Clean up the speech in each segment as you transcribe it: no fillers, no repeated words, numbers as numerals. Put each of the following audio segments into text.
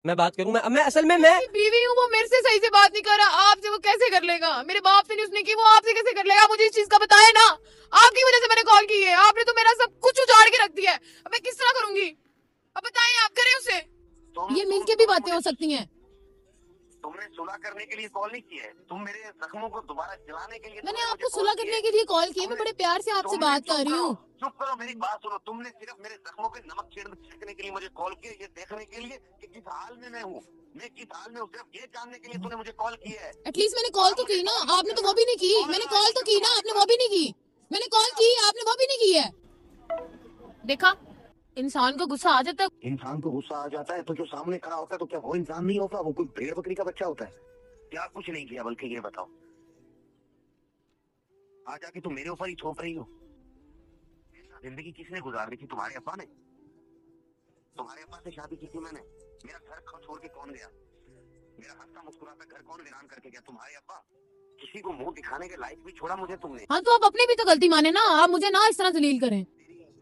मैं बात करूं, मैं असल में मैं बीवी हूँ, वो मेरे से सही से बात नहीं कर रहा, आपसे वो कैसे कर लेगा? मेरे बाप से नहीं उसने की, वो आपसे कैसे कर लेगा? मुझे इस चीज का बताए ना। आपकी वजह से मैंने कॉल की है, आपने तो मेरा सब कुछ उजाड़ के रख दिया है। अब मैं किस तरह करूंगी? अब बताइए, आप करें उसे। ये मिलके भी बातें हो सकती हैं। तुमने सुलह करने के लिए कॉल नहीं किया है, तुम मेरे जख्मों को दोबारा जलाने के लिए मैंने आपको सुलह करने के लिए कॉल की है, मैं बड़े प्यार से आपसे बात कर रही हूँ। चुप करो, मेरी बात सुनो। तुमने सिर्फ मेरे जख्मों पे नमक छिड़कने के लिए मुझे कॉल किया, ये देखने के लिए कि किस हाल में मैं हूँ, मैं किस हाल में हूँ, सिर्फ ये जानने के लिए तूने मुझे कॉल किया है। एटलीस्ट मैंने कॉल तो की ना, आपने तो वो भी नहीं की। मैंने कॉल तो की ना, आपने वो भी नहीं की। मैंने कॉल की, आपने वो भी नहीं की है। देखा, इंसान को गुस्सा आ जाता है। इंसान को गुस्सा आ जाता है तो जो सामने खड़ा होता है तो क्या वो इंसान नहीं होता? वो कोई भेड़ बकरी का बच्चा होता है क्या? कुछ नहीं किया, बल्कि ये बताओ, आज आके तुम मेरे ऊपर ही थोप रही हो। जिंदगी किसने गुजारी थी? तुम्हारे अब्बा ने। तुम्हारे अब्बा से शादी की थी मैंने। मेरा घर छोड़ के कौन गया? मेरा हंसता मुस्कुराता घर कौन वीरान करके गया? तुम्हारे अब्बा। किसी को मुंह दिखाने के लायक भी छोड़ा मुझे तुमने। हाँ, तो आप अपनी भी तो गलती माने ना, आप मुझे ना इस तरह जलील करें।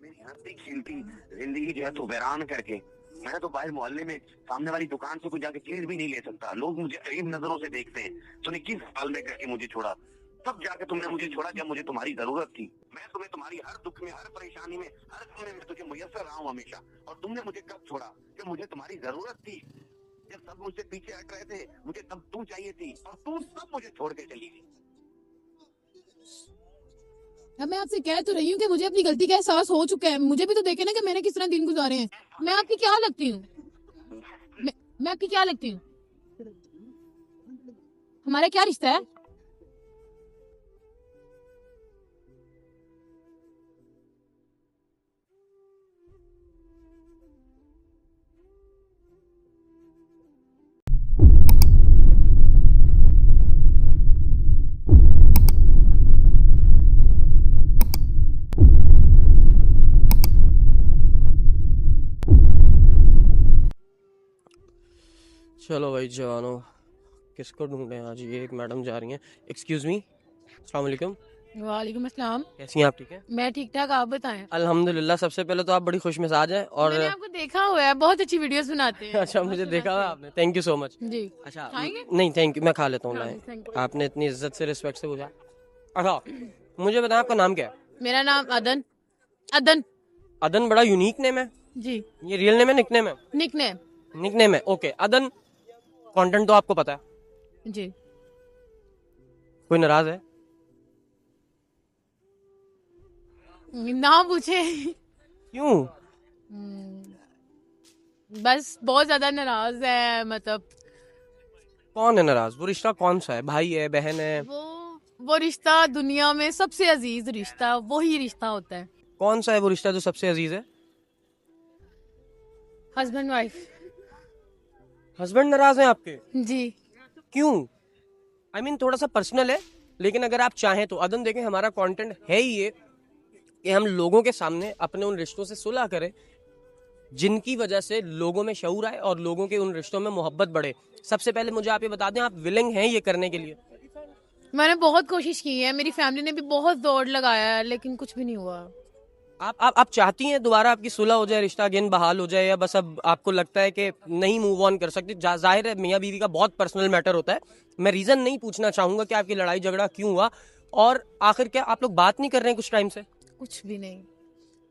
मेरी हंसती खिलती जिंदगी जो है तो वीरान करके, मैं तो बाहर मोहल्ले में सामने वाली दुकान से कोई जाके चीज भी नहीं ले सकता। लोग मुझे अजीब नजरों से देखते हैं। तूने किस हाल में करके मुझे छोड़ा? तब जाके तुमने मुझे छोड़ा जब मुझे तुम्हारी जरूरत थी। मैं तुम्हें तुम्हारी हर दुख में, हर परेशानी में, हर समय में तुझे मुयस्सर रहा हूँ हमेशा। और तुमने मुझे कब छोड़ा? जब मुझे तुम्हारी जरूरत थी, जब सब मुझसे पीछे हट रहे थे, मुझे तब तू चाहिए थी और तू सब मुझे छोड़ के चली गई। अब मैं आपसे कह तो रही हूँ कि मुझे अपनी गलती का एहसास हो चुका है। मुझे भी तो देखे ना कि मैंने किस तरह दिन गुजारे हैं। मैं आपकी क्या लगती हूँ? मैं आपकी क्या लगती हूँ? हमारा क्या रिश्ता है? चलो भाई जवानों, किसको ढूंढे आज? ये एक मैडम जा रही हैं। एक्सक्यूज मी, अस्सलाम वालेकुम। वालेकुम अस्सलाम। कैसी हैं आप? ठीक है मैं ठीक ठाक, आप बताएं। अल्हम्दुलिल्लाह। सबसे पहले तो आप बड़ी खुश मिजाज हैं और मैंने आपको देखा हुआ है, बहुत अच्छी वीडियोस बनाते हैं। अच्छा, मुझे देखा हुआ है आपने, थैंक यू सो मच। जी। अच्छा खाएंगे? नहीं थैंक यू, मैं खा लेता हूँ। हाँ, लाएं, thank you। आपने इतनी इज्जत से रिस्पेक्ट से पूछा। अच्छा मुझे बताएं, आपका नाम क्या है? मेरा नाम अदन। अदन। अदन बड़ा यूनिक नेम है। जी। ये रियल नेम है, निक नेम है? Nickname. निक नेम है, ओके। अदन, कंटेंट तो आपको पता है। जी। कोई नाराज है? ना पूछे। क्यों? बस बहुत ज्यादा नाराज है, मतलब कौन है नाराज? वो रिश्ता कौन सा है? भाई है, बहन है? वो रिश्ता दुनिया में सबसे अजीज रिश्ता वही रिश्ता होता है। कौन सा है वो रिश्ता जो सबसे अजीज है? Husband wife. हस्बैंड नाराज हैं आपके? जी। क्यों? आई मीन थोड़ा सा पर्सनल है, लेकिन अगर आप चाहें तो। अदन देखें, हमारा कंटेंट है ही ये कि हम लोगों के सामने अपने उन रिश्तों से सुलह करें जिनकी वजह से लोगों में शऊर आए और लोगों के उन रिश्तों में मोहब्बत बढ़े। सबसे पहले मुझे आप ये बता दें, आप विलिंग हैं ये करने के लिए? मैंने बहुत कोशिश की है, मेरी फैमिली ने भी बहुत दौड़ लगाया है, लेकिन कुछ भी नहीं हुआ। आप चाहती हैं दोबारा आपकी सुलह हो जाए, रिश्ता अगेन बहाल हो जाए, या बस अब आपको लगता है कि नहीं मूव ऑन कर सकती? जाहिर है मियाँ बीवी का बहुत पर्सनल मैटर होता है, मैं रीजन नहीं पूछना चाहूंगा कि आपकी लड़ाई झगड़ा क्यों हुआ। और आखिर क्या आप लोग बात नहीं कर रहे हैं कुछ टाइम से? कुछ भी नहीं,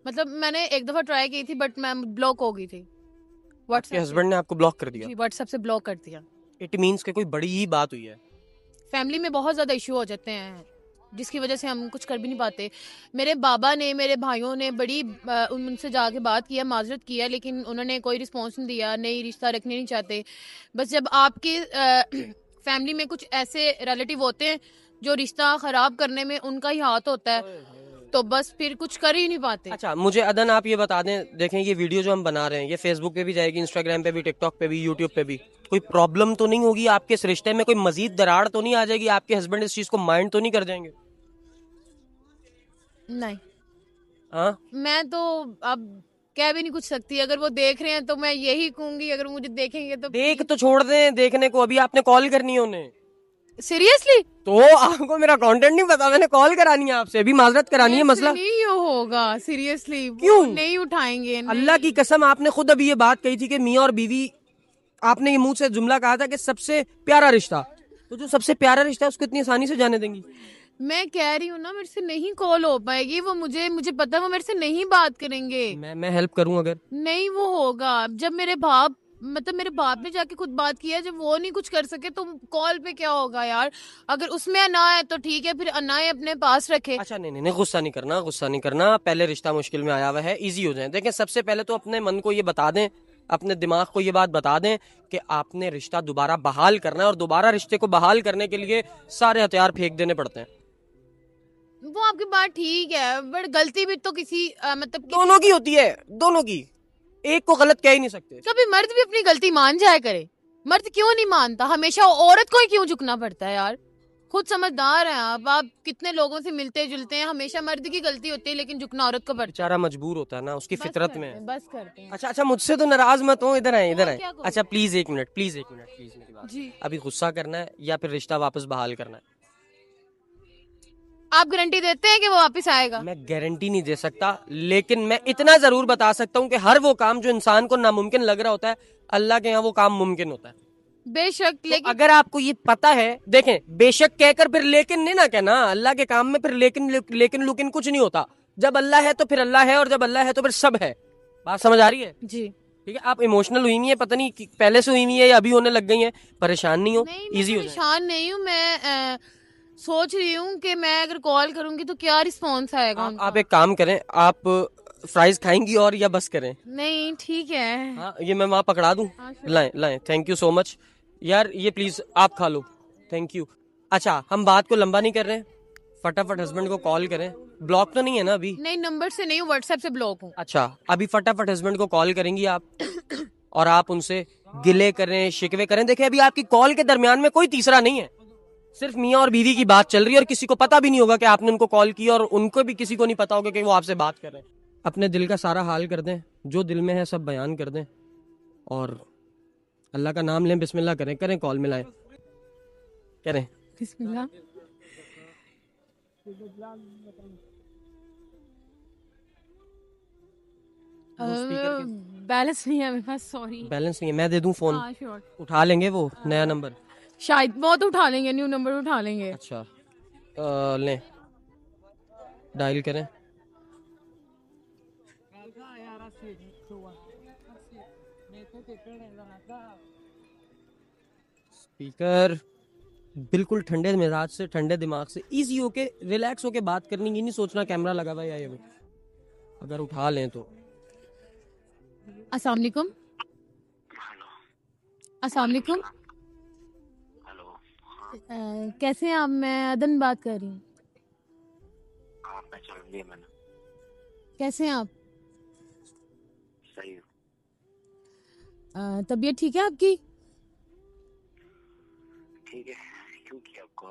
मतलब मैंने एक दफा ट्राई की थी, बट मैं ब्लॉक हो गई थी। आपके व्हाट्सएप हस्बैंड ने आपको ब्लॉक कर दिया? जी, व्हाट्सएप से ब्लॉक कर दिया। इट मीन्स के कोई बड़ी ही बात हुई है। फैमिली में बहुत ज़्यादा इशू हो जाते हैं, जिसकी वजह से हम कुछ कर भी नहीं पाते। मेरे बाबा ने, मेरे भाइयों ने बड़ी उनसे जाके बात किया, माजरत किया, लेकिन उन्होंने कोई रिस्पॉन्स नहीं दिया, नहीं रिश्ता रखने नहीं चाहते। बस जब आपके फैमिली में कुछ ऐसे रिलेटिव होते हैं जो रिश्ता ख़राब करने में उनका ही हाथ होता है, तो बस फिर कुछ कर ही नहीं पाते। अच्छा मुझे अदन आप ये बता दें, देखें ये वीडियो जो हम बना रहे हैं ये फेसबुक पे भी जाएगी, इंस्टाग्राम पे भी, टिकटॉक पे भी, यूट्यूब पे भी, कोई प्रॉब्लम तो नहीं होगी आपके इस रिश्ते में? कोई मजीद दरार तो नहीं आ जाएगी? आपके हस्बैंड इस चीज को माइंड तो नहीं कर जाएंगे? नहीं, हाँ मैं तो अब कह भी नहीं कुछ सकती। अगर वो देख रहे हैं तो मैं यही कहूंगी, अगर मुझे देखेंगे तो देख तो छोड़ दें देखने को, अभी आपने कॉल करनी है उन्हें। सीरियसली तो आपको मेरा कंटेंट नहीं पता? मैंने कॉल करानी है आपसे, अभी माजरत करानी है। मसला नहीं ये होगा, सीरियसली क्यों? नहीं उठाएंगे, नहीं। अल्लाह की कसम, आपने खुद अभी ये बात कही थी कि मियाँ और बीवी आपने ये मुंह से जुमला कहा था कि सबसे प्यारा रिश्ता, तो जो सबसे प्यारा रिश्ता है उसको इतनी आसानी से जाने देंगी? मैं कह रही हूँ ना, मेरे से नहीं कॉल हो पाएगी वो, मुझे मुझे पता है वो मेरे से नहीं बात करेंगे। मैं हेल्प करूं अगर? नहीं वो होगा जब मेरे बाप, मतलब मेरे बाप ने जाके खुद बात किया, जब वो नहीं कुछ कर सके तो कॉल पे क्या होगा यार। अगर उसमें अना है तो ठीक है, फिर अनाए अपने पास रखे। अच्छा नहीं नहीं नहीं, गुस्सा नहीं करना, गुस्सा नहीं करना। पहले रिश्ता मुश्किल में आया हुआ है, इजी हो जाए। देखें, सबसे पहले तो अपने मन को ये बता दें, अपने दिमाग को ये बात बता दें कि आपने रिश्ता दोबारा बहाल करना है, और दोबारा रिश्ते को बहाल करने के लिए सारे हथियार फेंक देने पड़ते हैं। वो आपकी बात ठीक है, बट गलती भी तो किसी मतलब दोनों की होती है, दोनों की, एक को गलत कह ही नहीं सकते। कभी मर्द भी अपनी गलती मान जाया करे। मर्द क्यों नहीं मानता, हमेशा औरत को ही क्यों झुकना पड़ता है यार। खुद समझदार हैं आप कितने लोगों से मिलते जुलते हैं, हमेशा मर्द की गलती होती है लेकिन झुकना औरत को पड़ता बेचारा मजबूर होता है ना, उसकी है। फितरत में है। बस करते हैं। अच्छा अच्छा, मुझसे तो नाराज मत हो, इधर आए, इधर और आए। क्या करूं? अच्छा प्लीज एक मिनट, प्लीज एक मिनट, प्लीज मेरी बात। जी, अभी गुस्सा करना है या फिर रिश्ता वापस बहाल करना है? आप गारंटी देते हैं कि वो वापस आएगा? मैं गारंटी नहीं दे सकता, लेकिन मैं इतना जरूर बता सकता हूँ कि हर वो काम जो इंसान को नामुमकिन लग रहा होता है, अल्लाह के यहाँ वो काम मुमकिन होता है। बेशक, तो लेकिन अगर आपको ये पता है, देखें, बेशक कहकर फिर लेकिन नहीं ना कहना। अल्लाह के काम में फिर लेकिन लुकिन कुछ नहीं होता। जब अल्लाह है तो फिर अल्लाह है, और जब अल्लाह है तो फिर सब है। बात समझ आ रही है? जी ठीक है, आप इमोशनल हुई नहीं है, पता नहीं पहले से हुई हुई है या अभी होने लग गई है। परेशान नहीं हो, नहीं, मैं इजी हो जाए। परेशान नहीं हूँ। मैं सोच रही हूँ कि मैं अगर कॉल करूंगी तो क्या रिस्पॉन्स आएगा आप उनका। आप एक काम करें, आप फ्राइज खाएंगी और या बस करें? नहीं ठीक है। हाँ, ये मैं वहाँ पकड़ा दूँ? हाँ, sure। लाएं लाएं, थैंक यू सो मच यार, ये प्लीज आप खा लो, थैंक यू। अच्छा, हम बात को लंबा नहीं कर रहे हैं, फटाफट हस्बैंड को कॉल करें। ब्लॉक तो नहीं है ना अभी? नहीं, नंबर से नहीं हूँ, व्हाट्सएप से ब्लॉक हूँ। अच्छा, अभी फटाफट हस्बैंड को कॉल करेंगी आप, और आप उनसे गिले करें, शिकवे करें। देखिए, अभी आपकी कॉल के दरमियान में कोई तीसरा नहीं है, सिर्फ मियाँ और बीवी की बात चल रही है, और किसी को पता भी नहीं होगा कि आपने उनको कॉल किया, और उनको भी किसी को नहीं पता होगा कि वो आपसे बात कर रहे हैं। अपने दिल का सारा हाल कर दें, जो दिल में है सब बयान कर दें, और अल्लाह का नाम लें, बिस्मिल्लाह करें, करें कॉल मिलाएं, करें। बिस्मिल्लाह। स्पीकर बैलेंस नहीं है मेरे पास, सॉरी। बैलेंस नहीं है, मैं दे दूं फोन? हाँ श्योर। उठा लेंगे वो नया नंबर? शायद वो तो उठा लेंगे, न्यू नंबर उठा लेंगे। अच्छा, लें, डायल करें। स्पीकर, बिल्कुल ठंडे मिजाज से, ठंडे दिमाग से, इजी होके, रिलैक्स होके बात करनी, ये नहीं सोचना कैमरा लगा हुआ है या ये वो। अगर उठा लें तो। अस्सलाम वालेकुम। हेलो। अस्सलाम वालेकुम। हेलो। हाँ, कैसे हैं आप? मैं अदन बात कर रही हूँ। हाँ पहचान लिया मैंने। कैसे हैं आप? सही है। तबीयत ठीक है आपकी? ठीक है, क्यों किया आपको?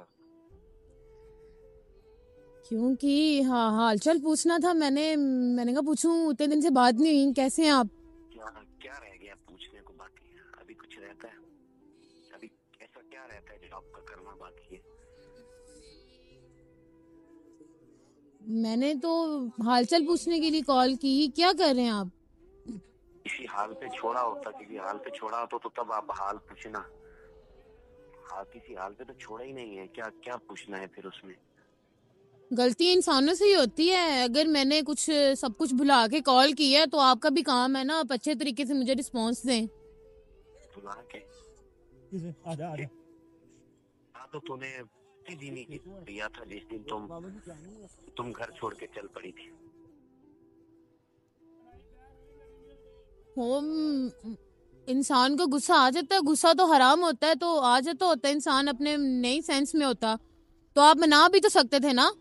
क्योंकि हाँ, हाल चाल पूछना था। मैंने कहा पूछूं, उतने दिन से बात नहीं हुई। कैसे हैं आप? क्या क्या रह गया पूछने को बाकी? अभी कुछ रहता है? अभी ऐसा क्या रहता है जो आपका करना बाकी है? मैंने तो हालचाल पूछने के लिए कॉल की। क्या कर रहे हैं आप? किसी हाल पे छोड़ा होता, किसी हाल पे छोड़ा होता तो तब आप हाल पूछना। हाँ, किसी हाल पे तो छोड़ा ही नहीं है, क्या क्या पूछना है फिर उसमें? गलती इंसानों से ही होती है। अगर मैंने कुछ सब कुछ भुला के कॉल किया है तो आपका भी काम है ना, आप अच्छे तरीके से मुझे रिस्पॉन्स दें। बुला के हाँ, तो तूने उसी दिन ही दिया था जिस दिन तुम घर छोड़ के चल पड़ी थी। इंसान को गुस्सा आ जाता है, गुस्सा तो हराम होता है, तो आ जाता होता है इंसान अपने नई सेंस में होता। तो आप मना भी तो सकते थे ना।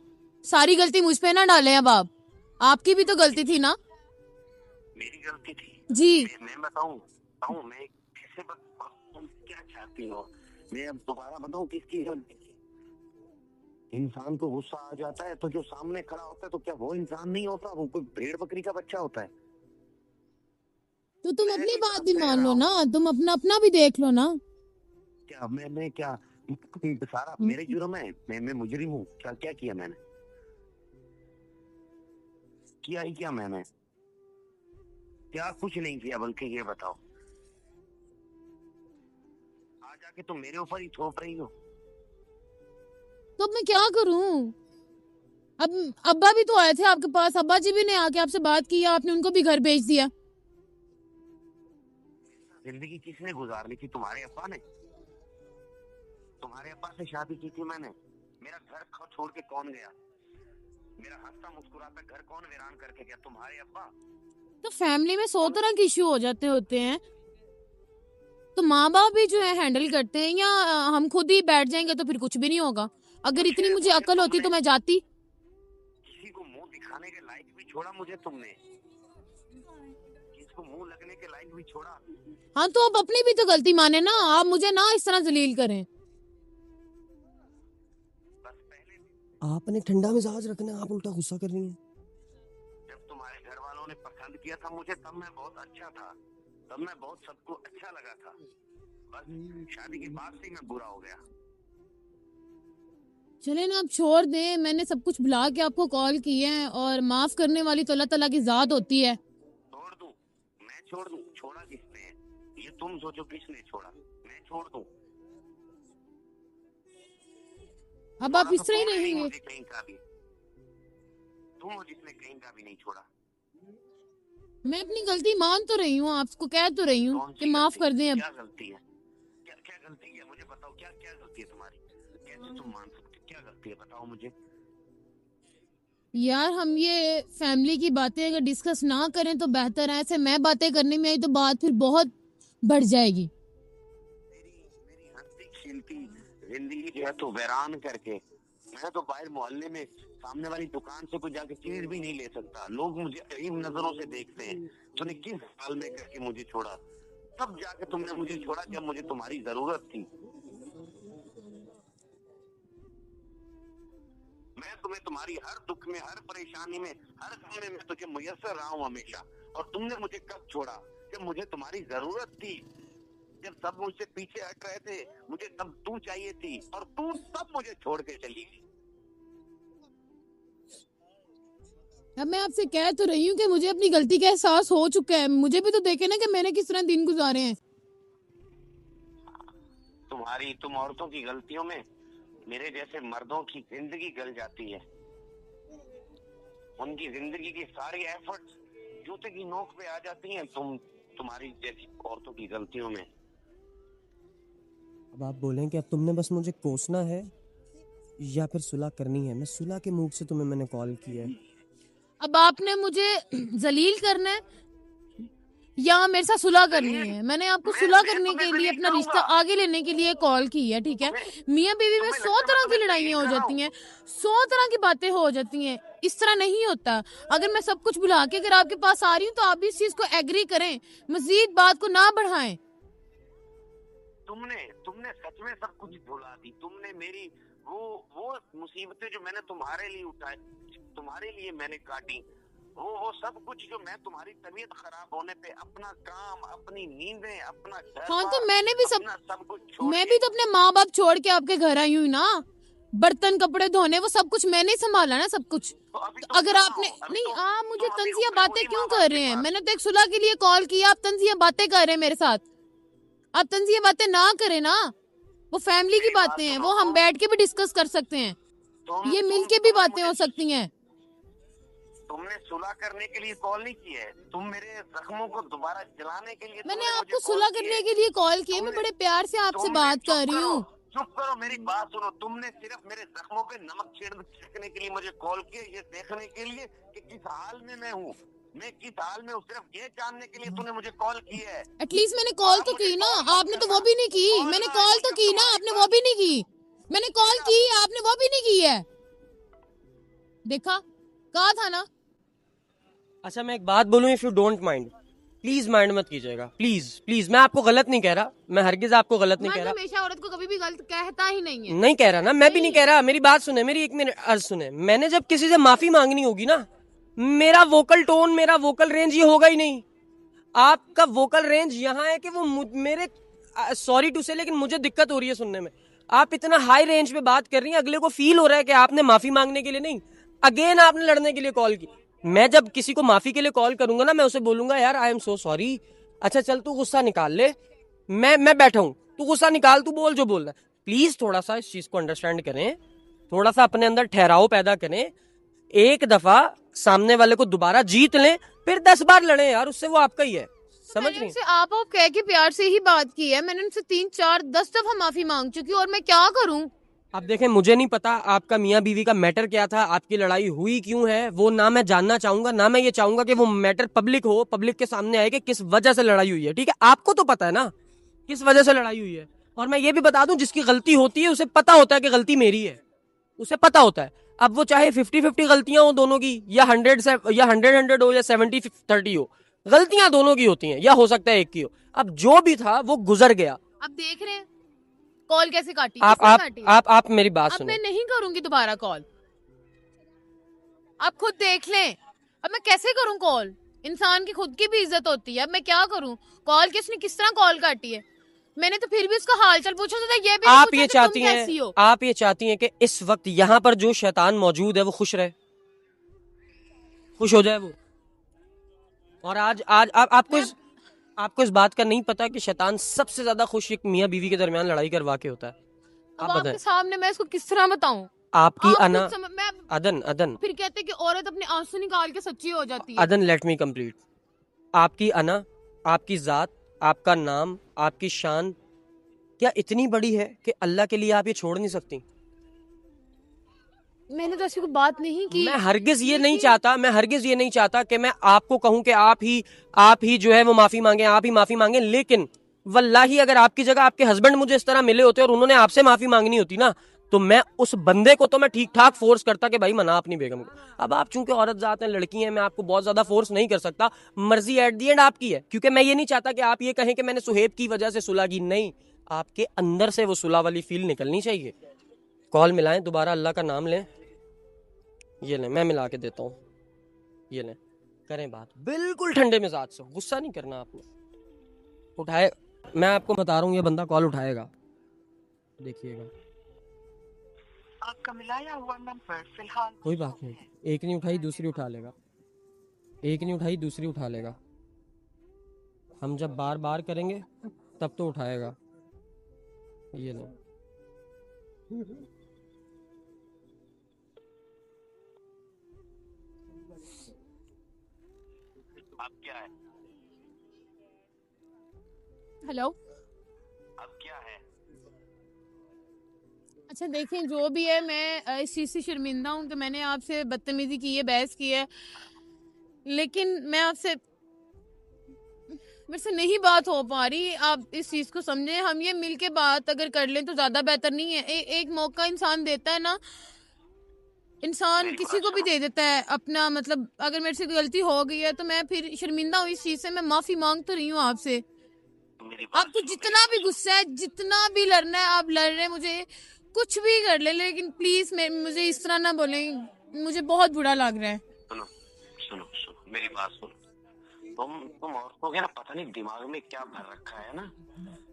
सारी गलती मुझ पे ना डालें अब आप। आपकी भी तो गलती थी ना। मेरी गलती थी? जी मैं बताऊं मैं कैसे बताऊं? तुम क्या चाहती हो? मैं अब दोबारा बताऊं किसकी गलती थी? इंसान को गुस्सा आ जाता है तो जो सामने खड़ा होता है तो क्या वो इंसान नहीं होता? वो कोई भेड़ बकरी का बच्चा होता है? तो तुम मैं अपनी नहीं बात भी कह मान रहा लो हूं। ना, तुम अपना अपना भी देख लो ना। क्या मैंने क्या सारा मेरे जुर्म है? मैं मुजरिम हूँ क्या? क्या किया मैंने? किया ही क्या मैंने? क्या कुछ नहीं किया, बल्कि ये बताओ आज आके तुम मेरे ऊपर ही थोप रही हो। तो अब मैं क्या करूं? अब अब्बा भी तो आए थे आपके पास, अब्बा जी भी ने आके आपसे बात की, आपने उनको भी घर भेज दिया। जिंदगी किसने गुजारनी थी? तुम्हारे अब्बा ने। तुम्हारे अब्बा से शादी की थी मैंने। मेरा घर छोड़ के कौन गया? मेरा हंसता मुस्कुराता घर कौन वीरान करके गया? तुम्हारे अब्बा। तो फैमिली में 100 तरह के इश्यू हो जाते होते हैं, तो माँ बाप भी जो है हैंडल करते हैं, या हम खुद ही बैठ जाएंगे तो फिर कुछ भी नहीं होगा? अगर इतनी मुझे अकल होती तो मैं जाती। किसी को मुंह दिखाने के लायक भी छोड़ा मुझे तुमने। किसी को मुंह लगने के लायक भी छोड़ा। हाँ, तो आप अपनी भी तो गलती माने ना, आप मुझे ना इस तरह जलील करें। बस पहले आपने ठंडा मिजाज रखना है, आप उल्टा गुस्सा कर रही हैं। जब तुम्हारे घर वालों ने पसंद किया था मुझे, तब मैं बहुत अच्छा था, तब मैं बहुत सबको अच्छा लगा था। बस शादी के बाद से ही मैं बुरा हो गया। चले ना, आप छोड़ दें, मैंने सब कुछ भुला के आपको कॉल किया है, और माफ करने वाली तो अल्लाह ताला की जात होती है। छोड़ दूं? मैं छोड़ दूं? छोड़ा किसने? ये तुम सोचो किसने छोड़ा। मैं छोड़ दूं? अब आप छोड़ा इस तो तरह ही तुमने नहीं रहेंगे? मुझे कहीं का भी। तुम हो जिसने कहीं का भी नहीं छोड़ा। मैं अपनी गलती मान तो रही हूँ, आपको कह तो रही हूँ कौन कि सी माफ गलती? कर दें अब। क्या गलती है? क्या क्या गलती है? मुझे बताओ, क्या क्या गलती है तुम्हारी? कैसे तुम मान सकते? क्या गलती है बताओ मुझे। यार, हम ये फैमिली की बातें अगर डिस्कस ना करें तो बेहतर है। ऐसे मैं बातें करने में आई तो बात फिर बहुत बढ़ जाएगी। मेरी हंसती खिलती जिंदगी जो है तो वीरान करके, मैं तो बाहर मोहल्ले में सामने वाली दुकान से कोई जाके चीज भी नहीं ले सकता। लोग मुझे अजीब नजरों से देखते हैं। तूने किस हाल में करके मुझे छोड़ा? तब जाके तुमने मुझे छोड़ा जब मुझे तुम्हारी जरूरत थी। मैं तुम्हें तुम्हारी हर दुख में, हर परेशानी में, हर समय में तुझे मुयस्सर रहा हूँ हमेशा। और तुमने मुझे कब छोड़ा? जब मुझे तुम्हारी जरूरत थी, जब सब मुझसे पीछे हट रहे थे, मुझे तब तू चाहिए थी, और तू तब मुझे छोड़ के चली गई। अब मैं आपसे कह तो रही हूँ कि मुझे अपनी गलती का एहसास हो चुका है। मुझे भी तो देखे ना कि मैंने किस तरह दिन गुजारे हैं। तुम औरतों की गलतियों में मेरे जैसे मर्दों की जिंदगी गल जाती है। उनकी जिंदगी की सारी एफर्ट्स जूते की नोक पे आ जाती हैं तुम्हारी जैसी औरतों की गलतियों में। अब आप बोलें कि अब तुमने बस मुझे कोसना है या फिर सुलह करनी है। मैं सुलह के मूड से तुम्हें मैंने कॉल किया है। अब आपने मुझे जलील करना है या मेरे साथ सुलह करनी है? मैंने आपको सुलह करने के लिए, अपना रिश्ता आगे लेने के लिए कॉल की है, ठीक है? मियाँ बीवी में 100 तरह की लड़ाइयाँ हो जाती हैं, 100 तरह की बातें हो जाती हैं। इस तरह नहीं होता। अगर मैं सब कुछ भुला के अगर आपके पास आ रही हूँ तो आप भी इस चीज को एग्री करें, मजीद बात को ना बढ़ाएं। तुमने सच में सब कुछ भुला दी। तुमने मेरी वो मुसीबतें जो मैंने तुम्हारे लिए उठाई, तुम्हारे लिए मैंने काटी, वो सब कुछ जो मैं तुम्हारी तबीयत खराब होने पे अपना काम, अपनी नींदें, अपना घर, हाँ, तो मैंने भी सब कुछ छोड़ मैं भी तो अपने माँ बाप छोड़ के आपके घर आई हूँ ना। बर्तन कपड़े धोने वो सब कुछ मैंने संभाला ना, सब कुछ। तो तो अगर आपने नहीं, आप मुझे तंजिया बातें क्यों कर रहे हैं? मैंने तो एक सुलह के लिए कॉल किया, आप तंजिया बातें कर रहे हैं मेरे साथ। आप तंजिया बातें ना करें ना, वो फैमिली की बातें हैं, वो हम बैठ के भी डिस्कस कर सकते हैं, ये मिल के भी बातें हो सकती हैं। तुमने सुलह करने के लिए कॉल नहीं की है, तुम मेरे जख्मों को दोबारा जलाने के लिए। मैंने आपको सुलह करने के लिए कॉल किया, मैं बड़े प्यार से आपसे बात कर रही हूँ। चुप करो, मेरी बात सुनो। तुमने सिर्फ मेरे जख्मों पे नमक छिड़कने के लिए मुझे कॉल किया, ये देखने के लिए कि किस हाल में मैं हूँ, मैं किस हाल में हूँ, सिर्फ ये जानने के लिए तूने मुझे कॉल की है। एटलीस्ट मैंने कॉल तो की ना, आपने तो वो भी नहीं की। मैंने कॉल तो की ना, आपने वो भी नहीं की। मैंने कॉल की, आपने वो भी नहीं की है। देखा, कहा था ना। अच्छा, मैं एक बात बोलूं, if you don't mind, please mind मत कीजिएगा, प्लीज प्लीज। मैं आपको गलत नहीं कह रहा, मैं हरगिज आपको गलत नहीं कह रहा। हमेशा औरत को कभी भी गलत कहता ही नहीं है। नहीं कह रहा ना, मैं भी नहीं कह रहा। मेरी बात सुने, मेरी 1 मिनट अर्ज सुने। मैंने जब किसी से माफी मांगनी होगी ना, मेरा वोकल टोन, मेरा वोकल रेंज ये होगा ही नहीं। आपका वोकल रेंज यहाँ है कि वो मेरे, सॉरी टू से, लेकिन मुझे दिक्कत हो रही है सुनने में। आप इतना हाई रेंज पे बात कर रही हैं, अगले को फील हो रहा है कि आपने माफी मांगने के लिए नहीं, अगेन आपने लड़ने के लिए कॉल की। मैं जब किसी को माफी के लिए कॉल करूंगा ना, मैं उसे बोलूंगा यार आई एम सो सॉरी, अच्छा चल तू गुस्सा निकाल ले, मैं बैठा हूं, तू गुस्सा निकाल, तू बोल जो बोलना है। प्लीज थोड़ा सा इस चीज को अंडरस्टैंड करें, थोड़ा सा अपने अंदर ठहराव पैदा करें। एक दफा सामने वाले को दोबारा जीत लें, फिर 10 बार लड़ें यार, उससे वो आपका ही है। समझ मैंने रही उनसे आप कह के प्यार से ही बात की है, मैंने उनसे 3 4 10 दफा माफी मांग चुकी हूँ, और मैं क्या करूँ? आप देखें, मुझे नहीं पता आपका मियाँ बीवी का मैटर क्या था, आपकी लड़ाई हुई क्यों है, वो ना मैं जानना चाहूंगा, ना मैं ये चाहूंगा कि वो मैटर पब्लिक हो, पब्लिक के सामने आए कि किस वजह से लड़ाई हुई है। ठीक है, आपको तो पता है ना किस वजह से लड़ाई हुई है। और मैं ये भी बता दूं, जिसकी गलती होती है उसे पता होता है कि गलती मेरी है, उसे पता होता है। अब वो चाहे 50-50 गलतियां हो दोनों की, या 100 से या 100 हो, या 70-30 हो, गलतियां दोनों की होती हैं, या हो सकता है एक की हो। अब जो भी था वो गुजर गया। अब देख रहे हैं कॉल कैसे काटी, आप किसने आप काटी है? आप मेरी बात अब सुनो। मैं नहीं करूंगी दोबारा कॉल, आप खुद देख लें। अब मैं कैसे करूं कॉल? इंसान की खुद की भी इज्जत होती है, अब मैं क्या करूं? कॉल किसने किस तरह कॉल काटी है? मैंने तो फिर भी उसका हालचाल पूछा था, ये भी नहीं आप पूछा ये कि चाहती तुम कैसी हैं, हो। आप ये चाहती हैं कि इस वक्त यहाँ पर जो शैतान मौजूद है वो खुश रहे, खुश हो जाए वो। और आज आज आपको इस बात का नहीं पता कि शैतान सबसे ज्यादा खुश एक मियाँ बीवी के दरमियान लड़ाई करवा के होता है। अब आप बताएं। आपके सामने मैं इसको किस तरह बताऊं? आपकी आप अना, खुद मैं अदन अदन फिर कहते हैं कि औरत अपने आंसू निकाल के सच्ची हो जाती है। अदन, लेट मी कंप्लीट। आपकी अना, आपकी जात, आपका नाम, आपकी शान क्या इतनी बड़ी है कि अल्लाह के लिए आप ये छोड़ नहीं सकती? मैंने तो ऐसी कोई बात नहीं की। मैं हरगिज ये नहीं चाहता, मैं हरगिज ये नहीं चाहता कि मैं आपको कहूं कि आप ही जो है वो माफी मांगे, आप ही माफी मांगे। लेकिन वल्लाही अगर आपकी जगह आपके हस्बैंड मुझे इस तरह मिले होते और उन्होंने आपसे माफी मांगनी होती ना, तो मैं उस बंदे को तो मैं ठीक ठाक फोर्स करता कि भाई मना अपनी बेगम को। अब आप चूंकि औरत जात हैं, लड़की हैं, मैं आपको बहुत ज्यादा फोर्स नहीं कर सकता। मर्जी एट दी एंड आपकी है, क्योंकि मैं ये नहीं चाहता कि आप ये कहें कि मैंने सुहेब की वजह से सुलह की। नहीं, आपके अंदर से वो सुलह वाली फील निकलनी चाहिए। कॉल मिलाएं दोबारा, अल्लाह का नाम लें। ये लें, मैं मिला के देता हूँ। ये लें, करें बात बिल्कुल ठंडे मिजाज से, गुस्सा नहीं करना आपने। उठाए, मैं आपको बता रहा हूँ ये बंदा कॉल उठाएगा, देखिएगा। आपका मिलाया हुआ नंबर फिलहाल कोई बात नहीं, एक नहीं उठाई दूसरी उठा लेगा, एक नहीं उठाई दूसरी उठा लेगा। हम जब बार बार करेंगे तब तो उठाएगा। ये लो। अब क्या है? हेलो, अब क्या है? अच्छा देखिए, जो भी है, मैं इस चीज़ से शर्मिंदा हूँ कि मैंने आपसे बदतमीजी की है, बहस की है, लेकिन मैं आपसे मेरे से नहीं बात हो पा रही। आप इस चीज़ को समझें, हम ये मिल के बात अगर कर लें तो ज़्यादा बेहतर नहीं है? एक मौका इंसान देता है ना, इंसान किसी को भी दे देता है अपना, मतलब अगर मेरे से गलती हो गई है तो मैं फिर शर्मिंदा हूँ इस चीज़ से, मैं माफ़ी मांग तो रही हूँ आपसे। मेरी बात आपको सुनो, जितना भी गुस्सा है, जितना भी लड़ना है, आप लड़ रहे हैं, मुझे कुछ भी कर ले, लेकिन प्लीज मुझे इस तरह ना बोलें, मुझे बहुत बुरा लग रहा है। सुनो सुनो सुनो, मेरी बात सुनो। तुम औरतों के ना पता नहीं दिमाग में क्या भर रखा है ना।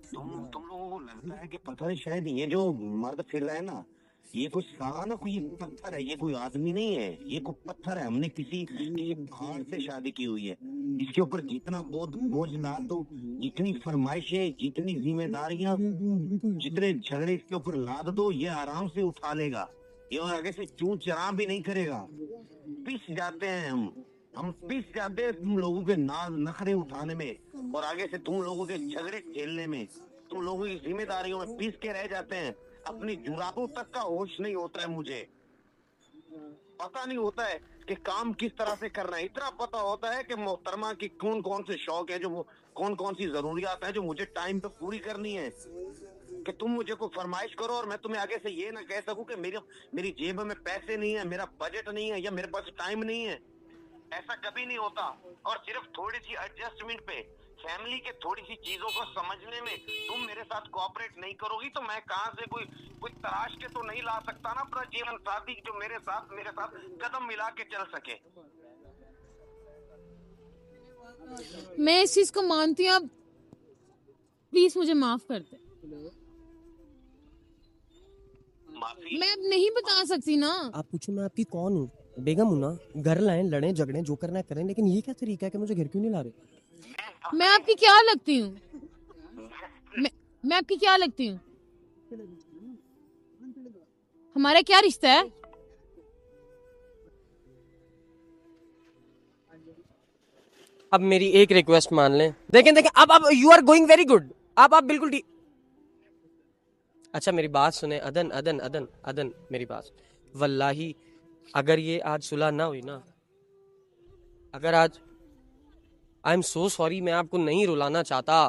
तुम लोगों को लगता है कि पता नहीं शायद ये जो मर्द फिर रहा है ना, ये कोई साला ना, कोई पत्थर है, ये कोई आदमी नहीं है, ये कोई पत्थर है। हमने किसी पहाड़ से शादी की हुई है। इसके ऊपर जितना बोझ डाल दो, जितनी फरमाइशें, जितनी जिम्मेदारियां, जितने झगड़े इसके ऊपर लाद दो, ये आराम से उठा लेगा। ये और आगे से चूं चरा भी नहीं करेगा। पिस जाते हैं हम पिस जाते हैं तुम लोगों के नाज नखरे उठाने में, और आगे से तुम लोगों के झगड़े झेलने में, तुम लोगों की जिम्मेदारियों में पिस के रह जाते हैं। अपनी जुरातों तक का होश नहीं होता है। मुझे पता नहीं होता है कि काम किस तरह से करना है। इतना पता होता है कि मोहतरमा की कौन कौन से शौक है, जो कौन कौन सी जरूरियात है जो मुझे टाइम पे पूरी करनी है। कि तुम मुझे कोई फरमाइश करो और मैं तुम्हें आगे से ये ना कह सकूं कि मेरी जेब में पैसे नहीं है, मेरा बजट नहीं है, या मेरे पास टाइम नहीं है। ऐसा कभी नहीं होता। और सिर्फ थोड़ी सी एडजस्टमेंट पे, फैमिली के थोड़ी सी चीजों को समझने में तुम मेरे साथ कोऑपरेट नहीं करोगी तो मैं कहां से कोई तराश के तो नहीं ला सकता ना अपना जीवन साथी जो मेरे साथ कदम मिला के चल सके। मैं इस चीज को मानती हूँ, आप प्लीज मुझे माफ कर दे। माफी मैं अब नहीं बता सकती ना। आप पूछो मैं आपकी कौन हूँ? बेगम हूँ ना। घर लाएं, लड़ें झगड़ें, जो करना है करें, लेकिन ये क्या तरीका है कि मुझे घर क्यों नहीं ला रहे? मैं आपकी क्या लगती हूँ? मैं आपकी क्या लगती हूँ? हमारा क्या रिश्ता है? अब मेरी एक रिक्वेस्ट मान लें, देखें देखें, अब you are going very good, आप बिल्कुल ठीक। अच्छा मेरी बात सुने, अदन अदन अदन अदन, मेरी बात, वल्लाही अगर ये आज सुलह ना हुई ना, अगर आज, आई एम सो सॉरी, मैं आपको नहीं रुलाना चाहता।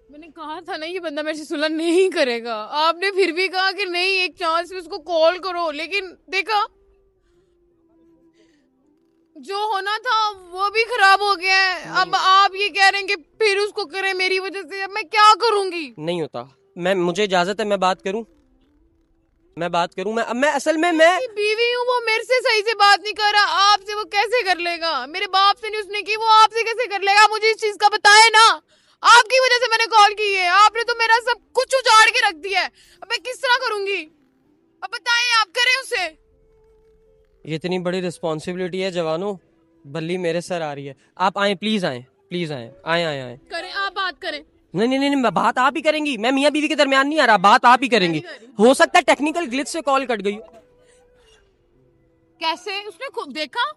मैंने कहा था ना ये बंदा मेरे से सुलह नहीं करेगा, आपने फिर भी कहा कि नहीं एक चांस में उसको कॉल करो, लेकिन देखा जो होना था वो भी खराब हो गया है। अब आप ये कह रहे हैं कि फिर उसको करें मेरी वजह से, अब मैं क्या करूंगी? नहीं होता, मुझे इजाजत है, मैं बात करूं, मैं असल में मैं उसकी बीवी हूँ, वो मेरे से सही से बात नहीं कर रहा, आपसे वो कैसे कर लेगा? मेरे बाप से नहीं उसने की, वो आपसे कैसे कर लेगा? मुझे इस चीज का बताए ना, आपकी वजह से मैंने कॉल की है, आपने तो मेरा सब कुछ उजाड़ के रख दिया है, अब मैं किस तरह करूंगी? अब बताएं, आप करें उसे। ये इतनी बड़ी रिस्पॉन्सिबिलिटी है जवानों, बल्ली मेरे सर आ रही है, आप आए, प्लीज आए, प्लीज आए, आए आए आए। करें, आप बात करें। नहीं नहीं नहीं नहीं, बात आप ही करेंगी, मैं मियाँ बीवी के दरमियान नहीं आ रहा, बात आप ही करेंगी। हो सकता है टेक्निकल ग्लिच से कॉल कट गई हो। कैसे? उसने खुद देखा?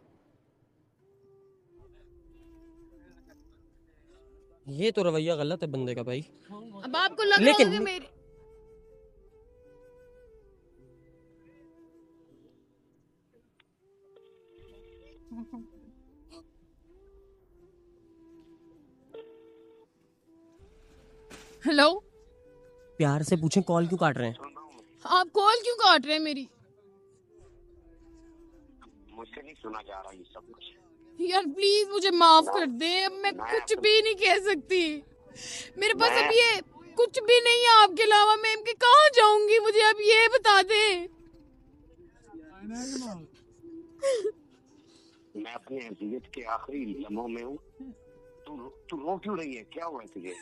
ये तो रवैया गलत है बंदे का भाई। अब आपको लग रहा लेकिन होगा कि मेरी हेलो, प्यार से पूछें कॉल क्यों काट रहे हैं? आप कॉल क्यों काट रहे हैं मेरी? मुझसे नहीं सुना जा रहा ये सब कुछ। यार प्लीज मुझे माफ कर दे, अब मैं कुछ भी नहीं कह सकती, मेरे पास अब ये कुछ भी नहीं है आपके अलावा, मैं इनके कहाँ जाऊंगी? मुझे अब ये बता दे। मैं अपने जिंदगी के आखिरी लम्हों में हूँ। तू रो क्यों रही है? क्या हुआ तुझे?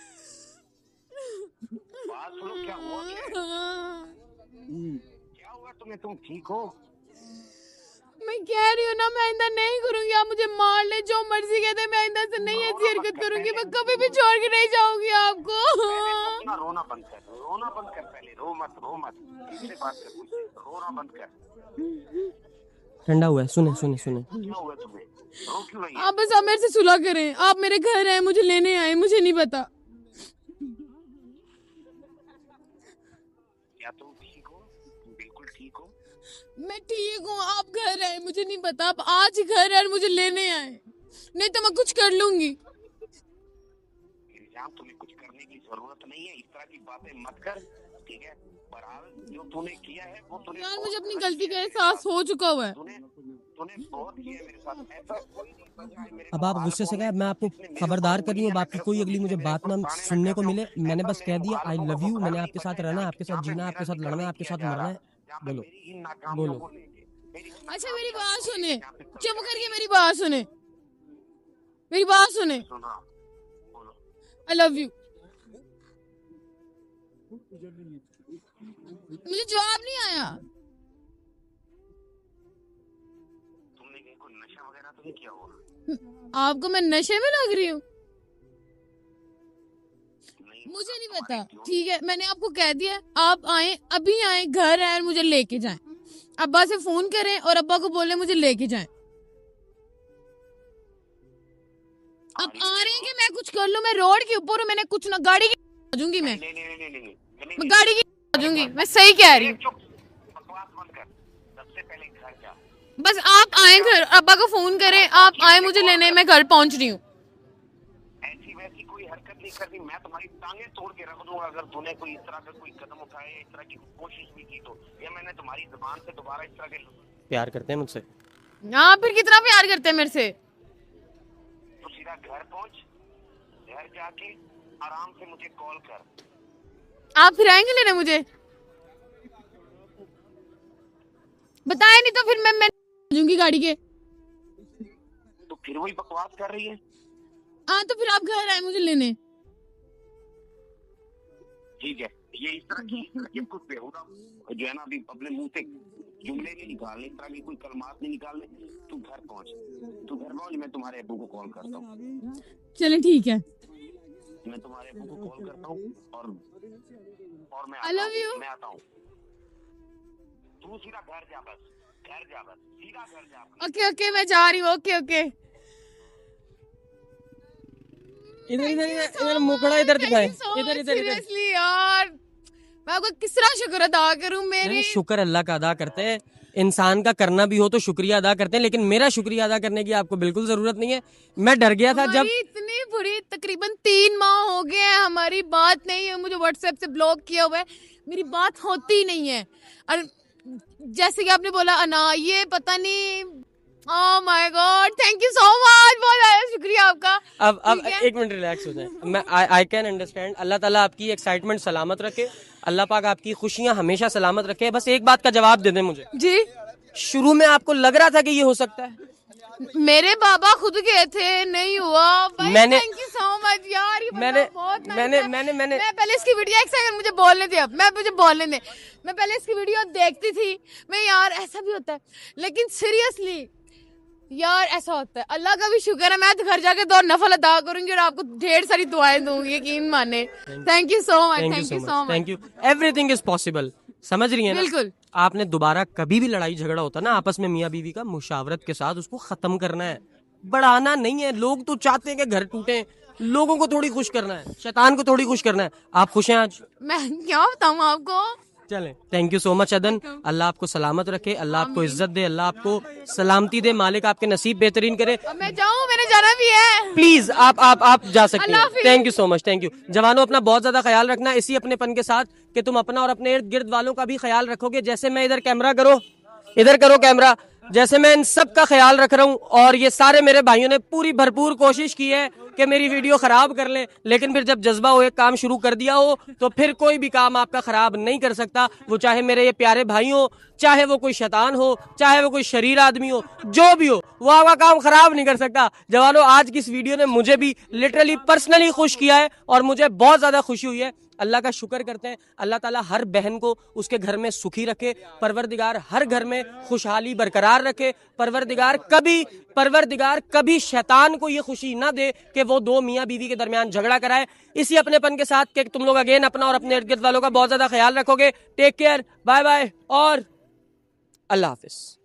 बात सुनो, क्या हुआ? क्या हुआ तुम्हें? तुम ठीक हो? मैं कह रही हूँ ना, मैं आइंदा नहीं करूंगी, आप मुझे मार ले जो मर्जी कहते, मैं आइंदा से नहीं ऐसी हरकत करूंगी, मैं कभी भी छोड़ के नहीं जाऊंगी आपको। अपना रोना बंद कर, रोना बंद कर, पहले रो मत, इससे बात कर मुझसे, रोना बंद कर। ठंडा हुआ है, सुने सुने सुने। क्या हुआ तुम्हें? रो क्यों रही है? आप बस, आप मेरे से सुलह करें, आप मेरे घर आए, मुझे लेने आए, मुझे नहीं पता। क्या तुम ठीक हो? तुम बिल्कुल ठीक हो? मैं ठीक हूँ, आप घर आए, मुझे नहीं पता, आप आज ही घर आए और मुझे लेने आए, नहीं तो मैं कुछ कर लूंगी। इल्जाम तुम्हें कुछ करने की जरूरत नहीं है, इस तरह की बातें मत कर, ठीक है? बराबर जो तूने किया है वो तूने यार बहुत मुझे अपनी गलत गलती किया का है मेरे एहसास साथ। हो चुका हुआ है। तूने बहुत किया है मेरे साथ, ऐसा कोई नहीं बचा है मेरे अब आप गुस्से से गए, मैं आपको खबरदार कर रही हूँ, अब आपकी कोई अगली मुझे बात ना सुनने को मिले। मैंने बस कह दिया आई लव यू, मैंने आपके साथ रहना है, आपके साथ जीना है, आपके साथ लड़ना है, आपके साथ मरना है। बोलो बोलो। अच्छा मेरी बात सुने, चुप करके मेरी बात सुने, मेरी बात सुने, आई लव यू। मुझे जवाब नहीं आया। तुमने कहीं कोई नशा वगैरह तो नहीं किया होगा? आपको मैं नशे में लग रही हूँ? नहीं, मुझे नहीं पता, ठीक है, मैंने आपको कह दिया, आप आए, अभी आए, घर आए, मुझे लेके जाएं, अब्बा से फोन करें और अब्बा को बोले मुझे लेके जाएं। अब आ रहे हैं कि मैं कुछ कर लूं? मैं रोड के ऊपर हूँ, मैंने कुछ ना, गाड़ी की बाजूंगी, मैं गाड़ी की बाजूंगी, मैं सही कह रही हूँ। बकवास मत कर, सबसे पहले घर जा। बस आप आए घर, अब्बा को फोन करें, आप आए मुझे लेने, मैं घर पहुंच रही हूँ। ऐसी वैसी कोई हरकत नहीं करनी, मैं तुम्हारी टांगे तोड़ के रख दूंगा अगर तूने कोई इस तरह का कोई कदम उठाया, इस तरह की कोशिश भी की तो, या मैंने तुम्हारी जुबान से दोबारा इस तरह के। प्यार करते हैं मुझसे? हाँ, फिर कितना प्यार करते हैं मेरे से? तो सीधा घर पहुंच, घर जाके आराम से मुझे कॉल कर। आप फिर आएंगे लेने मुझे? बताया नहीं तो फिर मैं जाऊंगी गाड़ी के। तो फिर वही बकवास कर रही है। हाँ तो फिर आप घर आए मुझे लेने। ठीक है, ये इस तरह की ये कुछ बेहुदा जो है ना अभी अपने मुंह से जुमले नहीं निकालने, इस तरह की कोई कलमात नहीं निकालने। तू घर पहुंच, मैं तुम्हारे अब्बू को कॉल करता हूँ। चलें ठीक है। मैं तुम्हारे अब्बू को कॉल करता हूँ और मैं I love you. मैं आता हूँ। तू सीधा घर जा बस, सीधा घर जा। ओके ओके मैं जा रही हूँ। ओके ओके इधर मुखड़ा इधर दिखाए, इधर सीरियसली यार मैं आपका किस तरह शुक्र अदा करूं। मेरी शुक्र अल्लाह का अदा करते हैं, इंसान का करना भी हो तो शुक्रिया अदा करते हैं, लेकिन मेरा शुक्रिया अदा करने की आपको बिल्कुल जरूरत नहीं है। मैं डर गया था जब हमारी इतनी बुरी तकरीबन 3 माह हो गए हैं, हमारी बात नहीं है। मुझे व्हाट्सएप से ब्लॉक किया हुआ है, मेरी बात होती नहीं है। और जैसे कि आपने बोला अना, ये पता नहीं। Oh my God, thank you so much, बहुत ज्यादा शुक्रिया आपका। अब एक मिनट रिलैक्स हो जाए। मैं आई कैन अंडरस्टैंड। अल्लाह ताला आपकी एक्साइटमेंट सलामत रखे, अल्लाह पाक आपकी खुशियां हमेशा सलामत रखे। बस एक बात का जवाब दे दें मुझे, जी शुरू में आपको लग रहा था कि ये हो सकता है? मेरे बाबा खुद गए थे, नहीं हुआ भाई। थैंक यू सो मच यार, ये बहुत nice है। मैं पहले इसकी वीडियो, एक सेकंड मुझे बोलने दे, अब मुझे बोलने दे। मैं पहले इसकी वीडियो देखती थी, मैं यार ऐसा भी होता है, लेकिन सीरियसली यार ऐसा होता है। अल्लाह का भी शुक्र है, मैं तो घर जाके 2 नफल अदा करूंगी और आपको ढेर सारी दुआएं दूंगी, यकीन माने। Thank you so much, thank you so much, thank you. Everything is possible, समझ रही है ना? बिल्कुल। आपने दोबारा कभी भी लड़ाई झगड़ा होता ना आपस में मियाँ बीवी का, मुशावरत के साथ उसको खत्म करना है, बढ़ाना नहीं है। लोग तो चाहते हैं कि घर टूटे, लोगों को थोड़ी खुश करना है, शैतान को थोड़ी खुश करना है। आप खुश हैं आज? मैं क्या बताऊं आपको। चलें, थैंक यू सो मच अदन। अल्लाह आपको सलामत रखे, अल्लाह आपको इज्जत दे, अल्लाह आपको सलामती दे, मालिक आपके नसीब बेहतरीन करे। अब मैं जाऊं, मैंने जाना भी है। प्लीज आप जा सकते अल्लाह हैं। हाफिज। Thank you so much, thank you. जवानों, अपना बहुत ज्यादा ख्याल रखना इसी अपनेपन के साथ कि तुम अपना और अपने इर्द गिर्द वालों का भी ख्याल रखोगे। जैसे मैं इधर कैमरा करो, इधर करो कैमरा, जैसे मैं इन सब का ख्याल रख रहा हूँ। और ये सारे मेरे भाइयों ने पूरी भरपूर कोशिश की है कि मेरी वीडियो खराब कर लें, लेकिन फिर जब जज्बा हो एक काम शुरू कर दिया हो तो फिर कोई भी काम आपका खराब नहीं कर सकता। वो चाहे मेरे ये प्यारे भाई हो, चाहे वो कोई शैतान हो, चाहे वो कोई शरीर आदमी हो, जो भी हो, वो आपका काम खराब नहीं कर सकता। जवानों, आज की इस वीडियो ने मुझे भी लिटरली पर्सनली खुश किया है और मुझे बहुत ज्यादा खुशी हुई है। अल्लाह का शुक्र करते हैं, अल्लाह ताला हर बहन को उसके घर में सुखी रखे, परवरदिगार हर घर में खुशहाली बरकरार रखे, परवरदिगार कभी शैतान को ये खुशी ना दे कि वो 2 मियाँ बीवी के दरमियान झगड़ा कराए। इसी अपनेपन के साथ कि तुम लोग अगेन अपना और अपने इर्द गिर्द वालों का बहुत ज्यादा ख्याल रखोगे। टेक केयर, बाय बाय और अल्लाह हाफिज।